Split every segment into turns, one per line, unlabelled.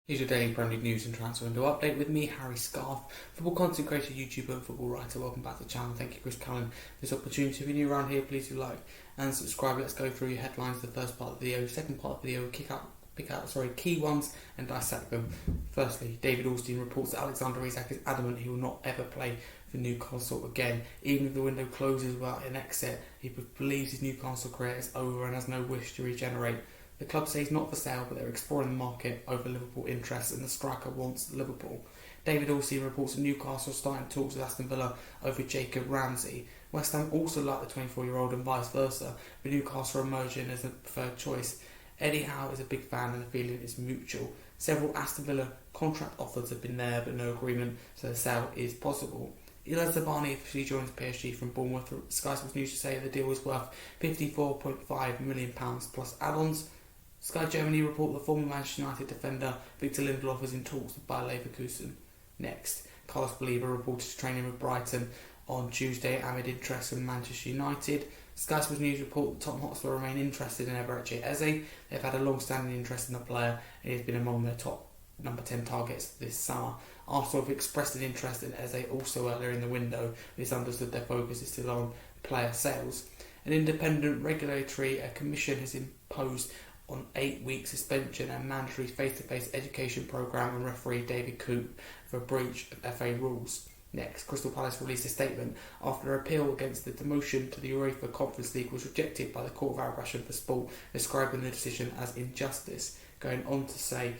Here's your daily Premier League news and transfer window update with me, Harry Scarfe, football content creator, YouTuber and football writer. Welcome back to the channel. Thank you, Chris Cullen, for this opportunity. If you're new around here, please do like and subscribe. Let's go through your headlines, the first part of the video, second part of the video, pick out key ones and dissect them. Firstly, David Ornstein reports that Alexander Isak is adamant he will not ever play for Newcastle again. Even if the window closes without an exit, he believes his Newcastle career is over and has no wish to regenerate. The club says not for sale, but they're exploring the market over Liverpool interests, and the striker wants Liverpool. David Ornstein reports that Newcastle are starting talks with Aston Villa over Jacob Ramsey. West Ham also like the 24-year-old and vice versa, but Newcastle are emerging as a preferred choice. Eddie Howe is a big fan and the feeling is mutual. Several Aston Villa contract offers have been there, but no agreement, so the sale is possible. Ilya Zabani officially joins PSG from Bournemouth. Sky Sports News to say the deal was worth £54.5 million plus add-ons. Sky Germany report the former Manchester United defender Victor Lindelof is in talks with Bayer Leverkusen. Next, Carlos Baleba reported training with Brighton on Tuesday amid interest from Manchester United. Sky Sports News report that Tottenham Hotspur remain interested in Eberechi Eze. They've had a long-standing interest in the player and he has been among their top number 10 targets this summer. Arsenal have expressed an interest in Eze also earlier in the window. It's understood their focus is still on player sales. An independent regulatory commission has imposed on 8-week suspension and mandatory face-to-face education programme and referee David Coop for breach of FA rules. Next, Crystal Palace released a statement after an appeal against the demotion to the UEFA Conference League was rejected by the Court of Arbitration for Sport, describing the decision as injustice, going on to say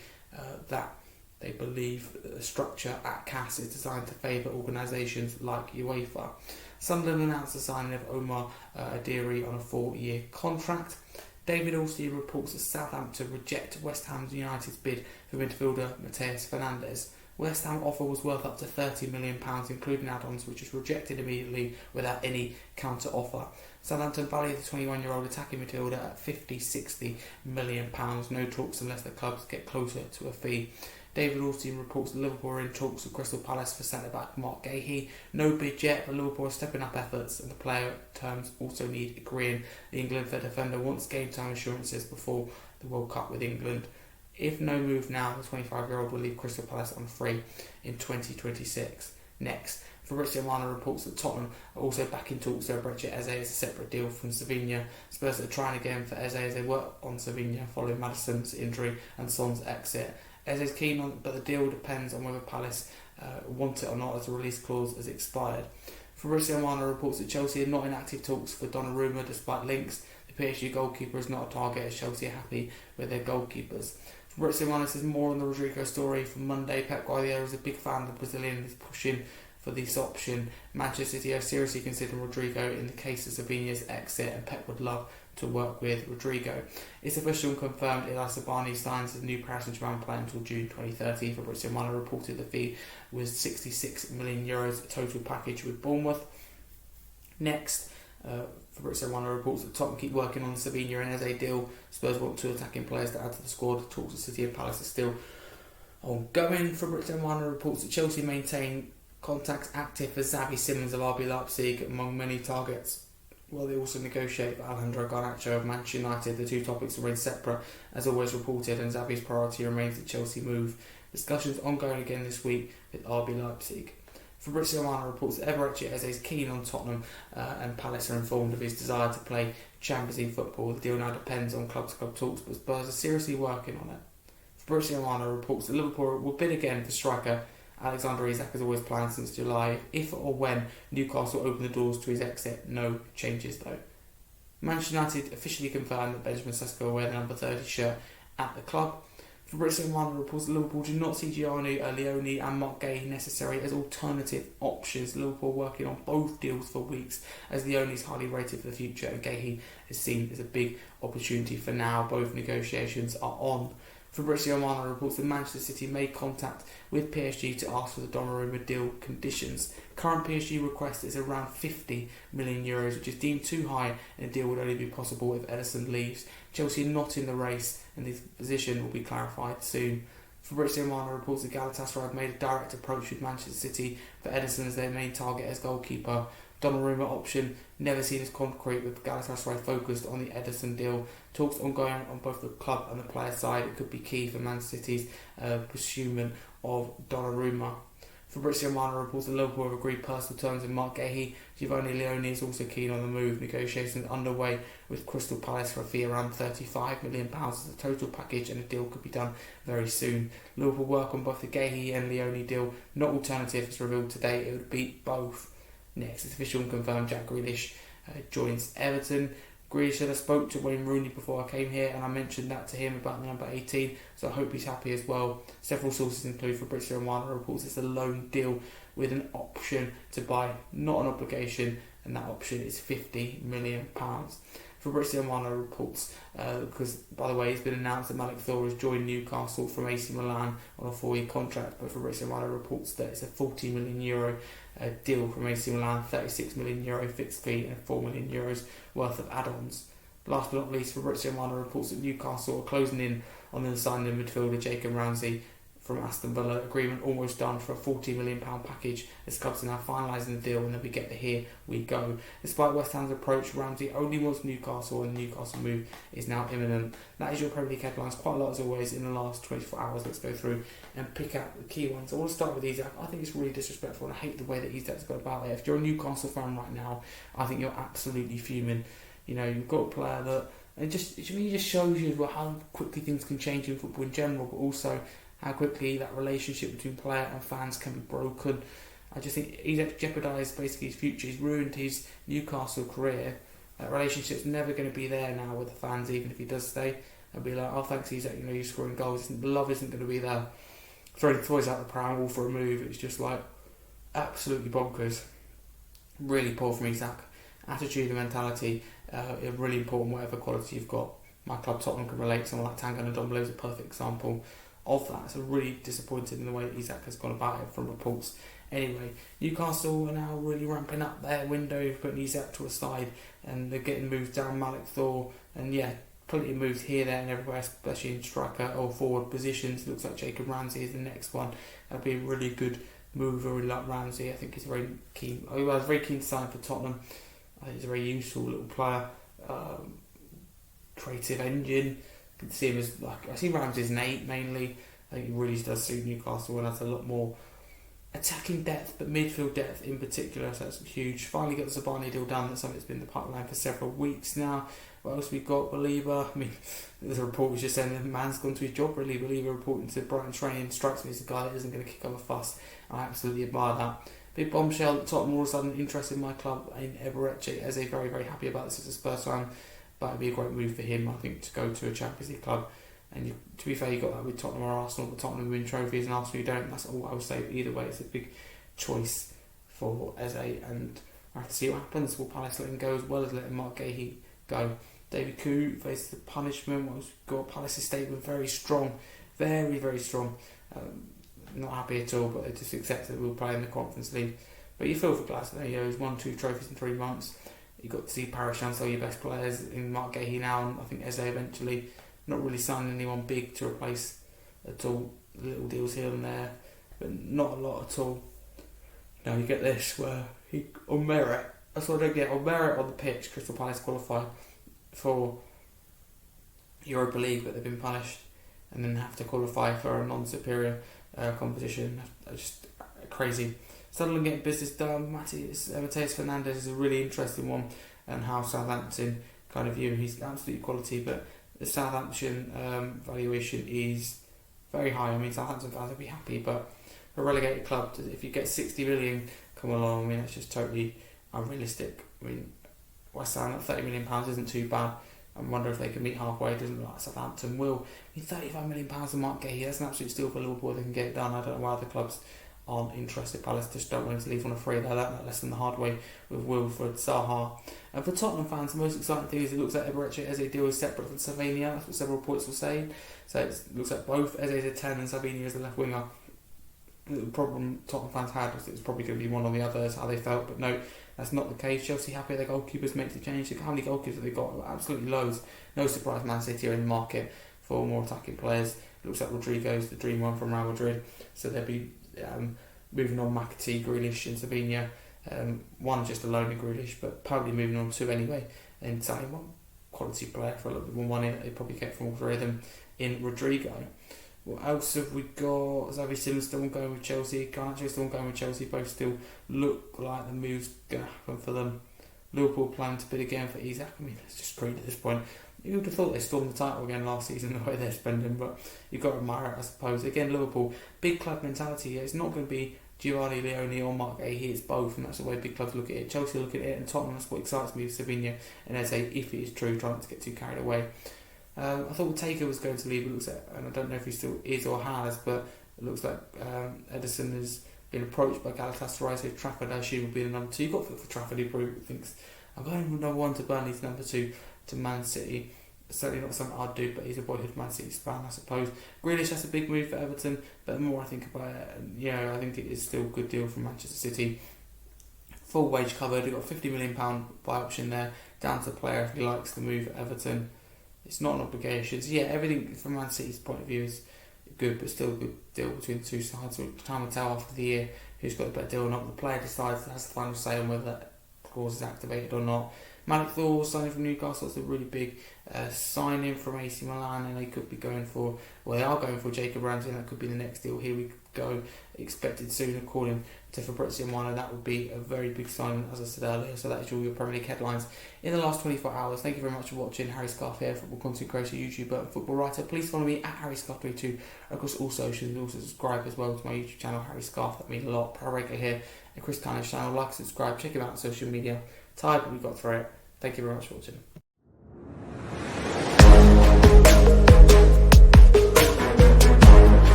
that they believe that the structure at CAS is designed to favour organisations like UEFA. Sunderland announced the signing of Omar Adiri on a 4-year contract. David Ornstein reports that Southampton reject West Ham United's bid for midfielder Matheus Fernandes. West Ham offer was worth up to £30 million, including add-ons, which was rejected immediately without any counter-offer. Southampton valued the 21-year-old attacking midfielder at £50-60 million. No talks unless the clubs get closer to a fee. David Ornstein reports that Liverpool are in talks with Crystal Palace for centre-back Mark Gahey. No bid yet, but Liverpool are stepping up efforts and the player terms also need agreeing. The England defender wants game time assurances before the World Cup with England. If no move now, the 25-year-old will leave Crystal Palace on free in 2026. Next, Fabrizio Romano reports that Tottenham are also back in talks with Eberechi Eze as a separate deal from Sevilla. Spurs are trying again for Eze as they work on Sevilla following Maddison's injury and Son's exit. Eze's keen on, but the deal depends on whether Palace want it or not, as the release clause has expired. Fabrizio Romano reports that Chelsea are not in active talks for Donnarumma despite links. The PSG goalkeeper is not a target as Chelsea are happy with their goalkeepers. Fabrizio Romano says more on the Rodrigo story from Monday. Pep Guardiola is a big fan of the Brazilian and is pushing for this option. Manchester City are seriously considering Rodrigo in the case of Savinha's exit, and Pep would love to work with Rodrigo. It's official and confirmed Ilya Zabani signs as a new Paris Saint-Germain player until June 2030. Fabrizio Romano reported the fee was €66 million total package with Bournemouth. Next, Fabrizio Romano reports that Tottenham keep working on the Sevilla and Eze deal. Spurs want 2 attacking players to add to the squad. Talks with City and Palace are still ongoing. Fabrizio Romano reports that Chelsea maintain contacts active for Xavi Simons of RB Leipzig among many targets, while they also negotiate for Alejandro Garnacho of Manchester United. The two topics remain separate, as always reported, and Xavi's priority remains the Chelsea move. Discussions ongoing again this week with RB Leipzig. Fabrizio Romano reports that Eberechi Eze is keen on Tottenham and Palace are informed of his desire to play Champions League football. The deal now depends on club-to-club talks, but Spurs are seriously working on it. Fabrizio Romano reports that Liverpool will bid again for striker Alexander Isak has always planned since July. If or when Newcastle open the doors to his exit, no changes though. Manchester United officially confirmed that Benjamin Sesko will wear the number 30 shirt at the club. Fabrizio Romano reports that Liverpool do not see Gianni Leone and Mark Gahey necessary as alternative options. Liverpool working on both deals for weeks, as Leone is highly rated for the future and Gahey is seen as a big opportunity for now. Both negotiations are on. Fabrizio Romano reports that Manchester City made contact with PSG to ask for the Donnarumma deal conditions. Current PSG request is around €50 million, which is deemed too high, and a deal would only be possible if Ederson leaves. Chelsea are not in the race, and this position will be clarified soon. Fabrizio Romano reports that Galatasaray have made a direct approach with Manchester City for Ederson as their main target as goalkeeper. Donnarumma option never seen as concrete, with Galatasaray focused on the Ederson deal. Talks ongoing on both the club and the player side. It could be key for Man City's pursuit of Donnarumma. Fabrizio Romano reports that Liverpool have agreed personal terms with Mark Gahey. Giovanni Leone is also keen on the move. Negotiations underway with Crystal Palace for a fee around £35 million as a total package, and a deal could be done very soon. Liverpool work on both the Gahey and Leone deal. Not alternative as revealed today. It would beat both. Next, it's official and confirmed Jack Grealish joins Everton. Grealish said I spoke to Wayne Rooney before I came here and I mentioned that to him about the number 18, so I hope he's happy as well. Several sources include Fabrizio Romano reports it's a loan deal with an option to buy, not an obligation, and that option is £50 million. Fabrizio Romano reports, because by the way it's been announced that Malik Thor has joined Newcastle from AC Milan on a 4-year contract, but Fabrizio Romano reports that it's a €40 million deal from AC Milan, €36 million fixed fee and €4 million worth of add-ons. Last but not least, Fabrizio Romano reports that Newcastle are closing in on the signing of midfielder Jacob Ramsey from Aston Villa. Agreement almost done for a £40 million package as clubs are now finalising the deal, and then we get the here we go. Despite West Ham's approach, Ramsey only wants Newcastle, and the Newcastle move is now imminent. That is your Premier League headlines. Quite a lot as always in the last 24 hours. Let's go through and pick out the key ones. I want to start with Isak. I think it's really disrespectful and I hate the way that Isak's got about it. If you're a Newcastle fan right now, I think you're absolutely fuming. You know, you've got a player that it just shows you how quickly things can change in football in general, but also how quickly that relationship between player and fans can be broken. I just think he's jeopardised basically his future. He's ruined his Newcastle career. That relationship's never going to be there now with the fans, even if he does stay. They'll be like, oh thanks Isak, you're scoring goals. The love isn't going to be there. Throwing toys out the pram all for a move, it's just like absolutely bonkers. Really poor from Isak. Attitude and mentality are really important, whatever quality you've got. My club Tottenham can relate. Someone like Tanguy Ndombele is a perfect example of that. So really disappointed in the way that Isak has gone about it from reports. Anyway, Newcastle are now really ramping up their window, putting Isak to a side, and they're getting moves down Malik Thor, and yeah, plenty of moves here, there and everywhere, especially in striker or forward positions. Looks like Jacob Ramsey is the next one. That'd be a really good move. I really like Ramsey. I think he's very keen. I was very keen to sign for Tottenham. I think he's a very useful little player. Creative engine. Can see him as like I see Ramsey as an 8 mainly. I think he really does suit Newcastle and has a lot more attacking depth, but midfield depth in particular. So that's huge. Finally got the Zabani deal done. That's something that's been in the pipeline for several weeks now. What else we got? Belieber. I mean, there's a report which just saying the man's gone to his job. Really, Belieber reporting to Brighton training strikes me as a guy that isn't going to kick up a fuss. I absolutely admire that. Big bombshell. Tottenham all of a sudden interested in my club in Eberechi as a very happy about this as a Spurs fan. But it'd be a great move for him, I think, to go to a Champions League club. And to be fair, you got that with Tottenham or Arsenal, but Tottenham win trophies and Arsenal you don't. That's all I would say. But either way, it's a big choice for Eze, and I have to see what happens. Will Palace let him go as well as letting Mark Gahey go? David Koo faces the punishment. We've got Palace's statement very strong, very strong. Not happy at all, but they just accept that we'll play in the Conference League. But you feel for Glasgow, he's won 2 trophies in 3 months. You got to see Paris Chancellor, your best players in Mark Gahey now, and I think Eze eventually. Not really signing anyone big to replace at all. Little deals here and there, but not a lot at all. Now you get this where he on merit. That's what I don't get. On merit on the pitch, Crystal Palace qualify for Europa League, but they've been punished, and then have to qualify for a non-superior competition. Just crazy. Sunderland getting business done. Mateus Fernandez is a really interesting one, and how Southampton kind of view him. He's absolute quality, but the Southampton valuation is very high. I mean, Southampton fans would be happy, but a relegated club, if you get 60 million come along, I mean, that's just totally unrealistic. I mean, West Ham at £30 million isn't too bad. I wonder if they can meet halfway. It doesn't look like Southampton will. I mean, £35 million for Mark Gahey, that's an absolute steal for Liverpool. They can get it done. I don't know why other clubs aren't interested. Palace just don't want to leave on a free. They learned that lesson the hard way with Wilfred Zaha. And for Tottenham fans, the most exciting thing is it looks like Eberechi as a deal is separate from Slovenia. That's what several reports were saying. So it looks like both Eze is a 10 and Slovenia is the left winger. The problem Tottenham fans had was it was probably going to be one or the other, is how they felt, but no, that's not the case. Chelsea happy their goalkeepers make the change. How many goalkeepers have they got? Absolutely loads. No surprise Man City are in the market for more attacking players. It looks like Rodrigo's the dream one from Real Madrid, so they'll be moving on McAtee, Grealish and Savinha. One just alone in Grealish, but probably moving on two anyway, and signing one quality player for a little bit more money that they probably get from all three of them in Rodrigo. What else have we got? Xavi Simons still going with Chelsea, Garnacho still going with Chelsea, both still look like the move's going to happen for them. Liverpool plan to bid again for Isaac. I mean, it's just screwed at this point. You would have thought they stormed the title again last season the way they're spending, but you've got to admire it, I suppose. Again, Liverpool, big club mentality. It's not going to be Giovanni Leone or Mark Gahey, it's both, and that's the way big clubs look at it. Chelsea look at it, and Tottenham, that's what excites me with Savinha, and as if it is true, trying not to get too carried away. I thought Taker was going to leave, it looks like, and I don't know if he still is or has, but it looks like Ederson has been approached by Galatasaray, so Trafford, I assume, will be the number 2. You've got for Trafford, he probably thinks, I'm going from number 1 to Burnley's number 2 to Man City. Certainly not something I'd do, but he's a boyhood Man City fan, I suppose. Grealish, that's a big move for Everton, but the more I think about it, I think it is still a good deal from Manchester City. Full wage covered, you've got a £50 million buy option there, down to the player if he likes the move at Everton. It's not an obligation. So everything from Man City's point of view is good, but still a good deal between the two sides. So time will tell after the year who's got a better deal or not. The player decides, has the final say on whether that clause is activated or not. Malik Thor signing from Newcastle, it's a really big signing from AC Milan, and they could be going for, they are going for Jacob Ramsey, and that could be the next deal. Here we go, expected soon according to Fabrizio Romano. That would be a very big signing, as I said earlier. So that is all your Premier League headlines in the last 24 hours. Thank you very much for watching. Harry Scarfe here, football content creator, YouTuber and football writer. Please follow me at Harry Scarfe22 across all socials, and also subscribe as well to my YouTube channel, Harry Scarfe. That means a lot. Pro regular here at Chris Cullen's channel. Like, subscribe, check him out on social media. Tired, but we got through it. Thank you very much for watching.